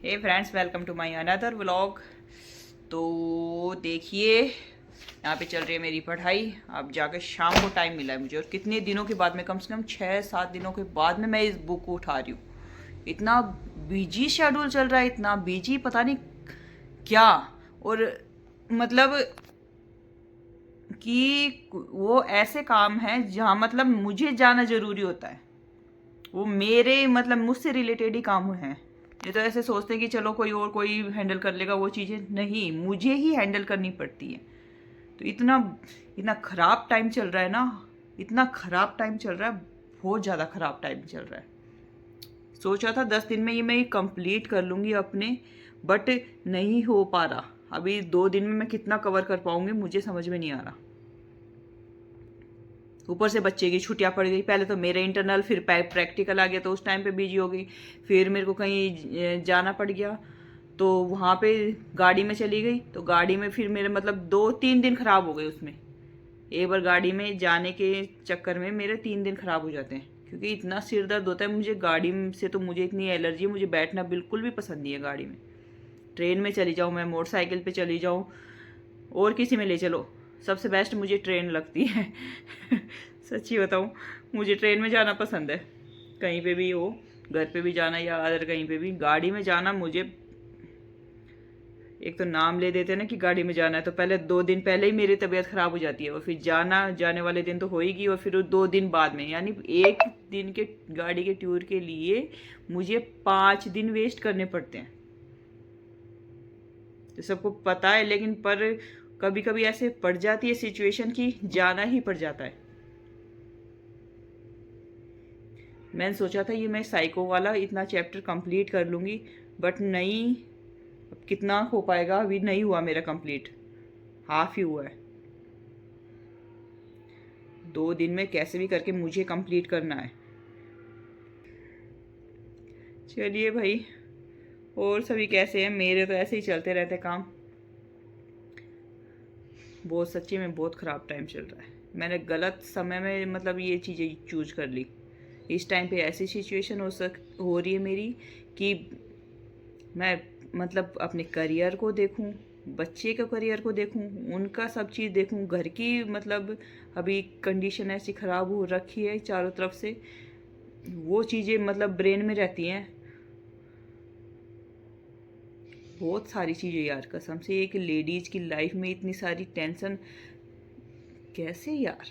Hey friends, welcome to my another vlog. तो देखिए, यहाँ पे चल रही है मेरी पढ़ाई। अब जाकर शाम को टाइम मिला है मुझे, और कितने दिनों के बाद में, कम से कम 6-7 दिनों के बाद में मैं इस बुक को उठा रही हूँ। इतना बिजी शेड्यूल चल रहा है, इतना बिजी, पता नहीं क्या। और मतलब कि वो ऐसे काम है जहाँ मतलब मुझे जाना ज़रूरी होता है। वो मेरे मतलब मुझसे रिलेटेड ही काम है। ये तो ऐसे सोचते हैं कि चलो कोई और कोई हैंडल कर लेगा वो चीज़ें, नहीं, मुझे ही हैंडल करनी पड़ती है। तो इतना इतना ख़राब टाइम चल रहा है ना, इतना ख़राब टाइम चल रहा है, बहुत ज़्यादा ख़राब टाइम चल रहा है। सोचा था 10 दिन में ये मैं कंप्लीट कर लूँगी अपने, बट नहीं हो पा रहा। अभी 2 दिन में मैं कितना कवर कर पाऊँगी मुझे समझ में नहीं आ रहा। ऊपर से बच्चे की छुट्टियां पड़ गई, पहले तो मेरे इंटरनल, फिर प्रैक्टिकल आ गया तो उस टाइम पे बिजी हो गई। फिर मेरे को कहीं जाना पड़ गया तो वहाँ पे गाड़ी में चली गई, तो गाड़ी में फिर मेरे मतलब 2-3 दिन खराब हो गए उसमें। एक बार गाड़ी में जाने के चक्कर में मेरे 3 दिन खराब हो जाते हैं, क्योंकि इतना सिर दर्द होता है मुझे गाड़ी से। तो मुझे इतनी एलर्जी है, मुझे बैठना बिल्कुल भी पसंद नहीं है गाड़ी में। ट्रेन में चली जाऊँ, मैं मोटरसाइकिल पे चली जाऊँ, और किसी में ले चलो, सबसे बेस्ट मुझे ट्रेन लगती है। सच्ची बताऊँ, मुझे ट्रेन में जाना पसंद है। कहीं पे भी हो, घर पे भी जाना या अदर कहीं पे भी, गाड़ी में जाना मुझे, एक तो नाम ले देते हैं ना कि गाड़ी में जाना है, तो पहले 2 दिन पहले ही मेरी तबीयत खराब हो जाती है, और फिर जाने वाले दिन तो होएगी, और फिर 2 दिन बाद में, यानी एक दिन के गाड़ी के टूर के लिए मुझे 5 दिन वेस्ट करने पड़ते हैं। तो सबको पता है, लेकिन पर कभी कभी ऐसे पड़ जाती है सिचुएशन कि जाना ही पड़ जाता है। मैंने सोचा था ये मैं साइको वाला इतना चैप्टर कंप्लीट कर लूँगी, बट नहीं, अब कितना हो पाएगा, अभी नहीं हुआ मेरा कंप्लीट, हाफ ही हुआ है। 2 दिन में कैसे भी करके मुझे कंप्लीट करना है। चलिए भाई, और सभी कैसे हैं? मेरे तो ऐसे ही चलते रहते काम। बहुत सच्ची में बहुत ख़राब टाइम चल रहा है। मैंने गलत समय में मतलब ये चीज़ें चूज कर ली। इस टाइम पे ऐसी सिचुएशन हो रही है मेरी कि मैं मतलब अपने करियर को देखूं, बच्चे के करियर को देखूं, उनका सब चीज़ देखूं, घर की मतलब अभी कंडीशन ऐसी ख़राब हो रखी है चारों तरफ से, वो चीज़ें मतलब ब्रेन में रहती हैं। बहुत सारी चीज़ें यार, कसम से, एक लेडीज़ की लाइफ में इतनी सारी टेंशन कैसे यार।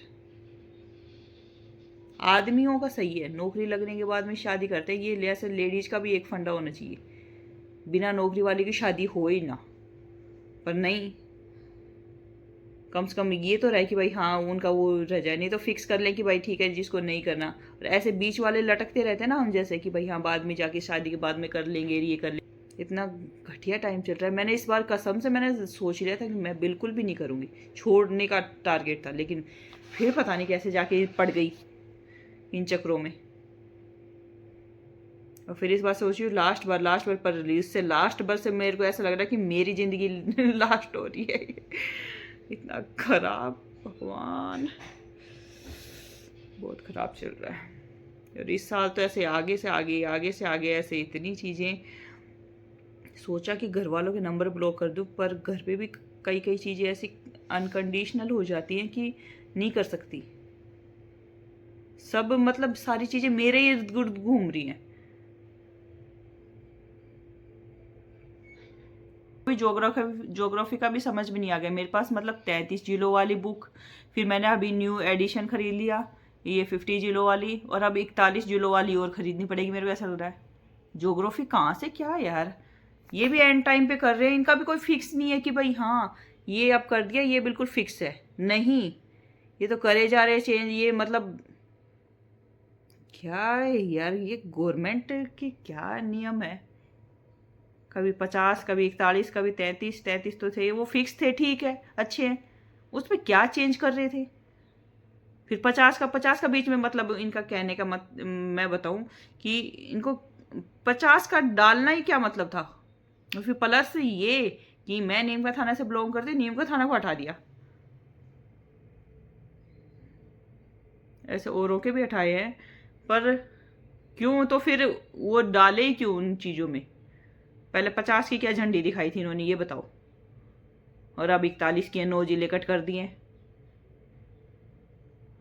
आदमियों का सही है, नौकरी लगने के बाद में शादी करते हैं, ये ऐसे लेडीज़ का भी एक फंडा होना चाहिए, बिना नौकरी वाली की शादी हो ही ना। पर नहीं, कम से कम ये तो रहे कि भाई हाँ उनका वो रह जाए, नहीं तो फिक्स कर ले कि भाई ठीक है जिसको नहीं करना। और ऐसे बीच वाले लटकते रहते हैं ना हम जैसे, कि भाई हाँ बाद में जाके शादी के बाद में कर लेंगे, ये कर लेंगे। इतना घटिया टाइम चल रहा है। मैंने इस बार कसम से मैंने सोच लिया था कि मैं बिल्कुल भी नहीं करूँगी, छोड़ने का टारगेट था, लेकिन फिर पता नहीं कैसे जाके पड़ गई इन चक्रों में। और फिर इस बार सोच रही हूँ लास्ट बार पर रिलीज से लास्ट बार से मेरे को ऐसा लग रहा है कि मेरी ज़िंदगी लास्ट हो रही है। इतना खराब, भगवान, बहुत खराब चल रहा है। और इस साल तो ऐसे आगे से आगे ऐसे इतनी चीज़ें, सोचा कि घर वालों के नंबर ब्लॉक कर दूँ, पर घर पे भी कई कई चीज़ें ऐसी अनकंडीशनल हो जाती हैं कि नहीं कर सकती। सब मतलब सारी चीज़ें मेरे इर्द गिर्द घूम रही हैं। कोई ज्योग्राफी का भी समझ में नहीं आ गया मेरे पास, मतलब 33 जिलो वाली बुक, फिर मैंने अभी न्यू एडिशन खरीद लिया ये 50 जिलो वाली, और अब 41 जिलो वाली और खरीदनी पड़ेगी मेरे को, ऐसा लग रहा है। ज्योग्राफी कहाँ से क्या यार, ये भी एंड टाइम पे कर रहे हैं, इनका भी कोई फिक्स नहीं है कि भाई हाँ ये अब कर दिया ये बिल्कुल फिक्स है, नहीं, ये तो करे जा रहे चेंज। ये मतलब क्या है यार, ये गवर्नमेंट के क्या नियम है, कभी 50, कभी 41, कभी 33 तो थे, वो फिक्स थे, ठीक है, अच्छे हैं, उसमें क्या चेंज कर रहे थे। फिर 50 का बीच में, मतलब इनका कहने का मत मैं बताऊं कि इनको 50 का डालना ही क्या मतलब था। और फिर प्लस ये कि मैं नीम का थाना से बिलोंग करती, नीम का थाना को हटा दिया, ऐसे औरों के भी हटाए हैं, पर क्यों, तो फिर वो डाले ही क्यों उन चीज़ों में। पहले 50 की क्या झंडी दिखाई थी इन्होंने, ये बताओ, और अब 41 की 9 जिले कट कर दिए।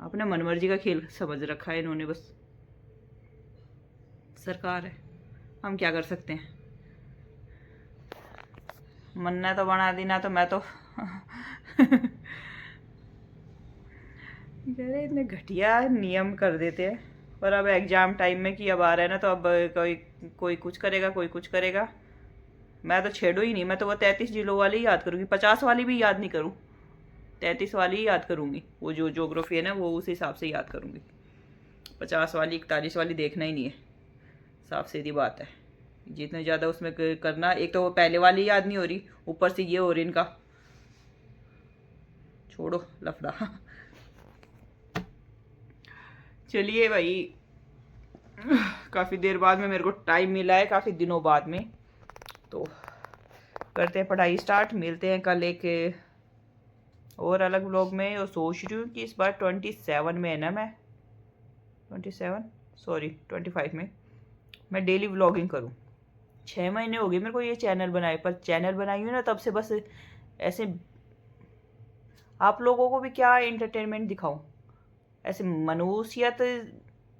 अपने मनमर्जी का खेल समझ रखा है इन्होंने, बस सरकार है, हम क्या कर सकते हैं। मन्ना तो बना दी ना, तो मैं तो अरे इतने घटिया नियम कर देते हैं। और अब एग्ज़ाम टाइम में कि अब आ रहा है ना, तो अब कोई कोई कुछ करेगा, कोई कुछ करेगा। मैं तो छेड़ू ही नहीं, मैं तो वो 33 जिलों वाली ही याद करूँगी, 50 वाली भी याद नहीं करूँ, 33 वाली ही याद करूँगी। वो जो ज्योग्राफी है ना, वो उस हिसाब से याद करूँगी। 50 वाली 41 वाली देखना ही नहीं है, साफ सीधी बात है। जितने ज़्यादा उसमें करना, एक तो वो पहले वाली याद नहीं हो रही, ऊपर से ये हो रही इनका। छोड़ो लफड़ा। चलिए भाई, काफ़ी देर बाद में मेरे को टाइम मिला है, काफ़ी दिनों बाद में, तो करते हैं पढ़ाई स्टार्ट। मिलते हैं कल एक और अलग व्लॉग में। और सोच रही हूँ कि इस बार 27 में है ना, मैं 25 में मैं डेली व्लॉगिंग करूँ। 6 महीने हो गए मेरे को ये चैनल बनाए, पर चैनल बनाई हुई ना तब से बस ऐसे आप लोगों को भी क्या एंटरटेनमेंट दिखाऊं, ऐसे मनुष्यत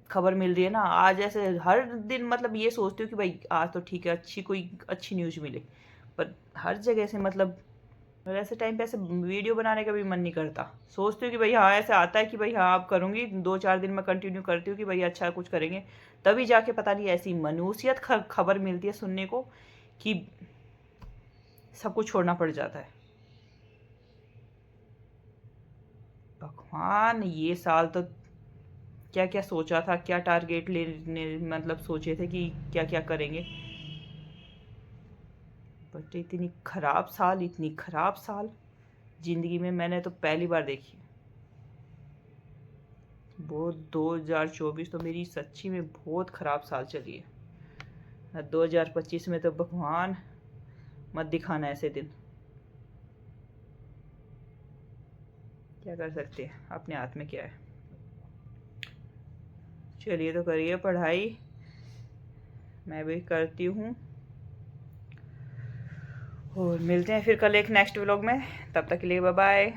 खबर मिल रही है ना आज। ऐसे हर दिन मतलब ये सोचती हूँ कि भाई आज तो ठीक है, अच्छी कोई अच्छी न्यूज़ मिले, पर हर जगह से मतलब, और ऐसे टाइम पे ऐसे वीडियो बनाने का भी मन नहीं करता। सोचती हूँ कि भाई हाँ, ऐसे आता है कि भाई हाँ आप करूँगी, 2-4 दिन में कंटिन्यू करती हूँ कि भाई अच्छा कुछ करेंगे, तभी जाके पता नहीं ऐसी मनुष्यत खबर मिलती है सुनने को कि सब कुछ छोड़ना पड़ जाता है। भगवान, ये साल तो क्या क्या सोचा था, क्या टारगेट लेने मतलब सोचे थे कि क्या क्या करेंगे, बट इतनी खराब साल ज़िंदगी में मैंने तो पहली बार देखी। वो 2024 तो मेरी सच्ची में बहुत ख़राब साल चली है। 2025 में तो भगवान मत दिखाना ऐसे दिन। क्या कर सकते हैं, अपने हाथ में क्या है। चलिए तो करिए पढ़ाई, मैं भी करती हूँ, और मिलते हैं फिर कल एक नेक्स्ट व्लॉग में। तब तक के लिए बाय बाय।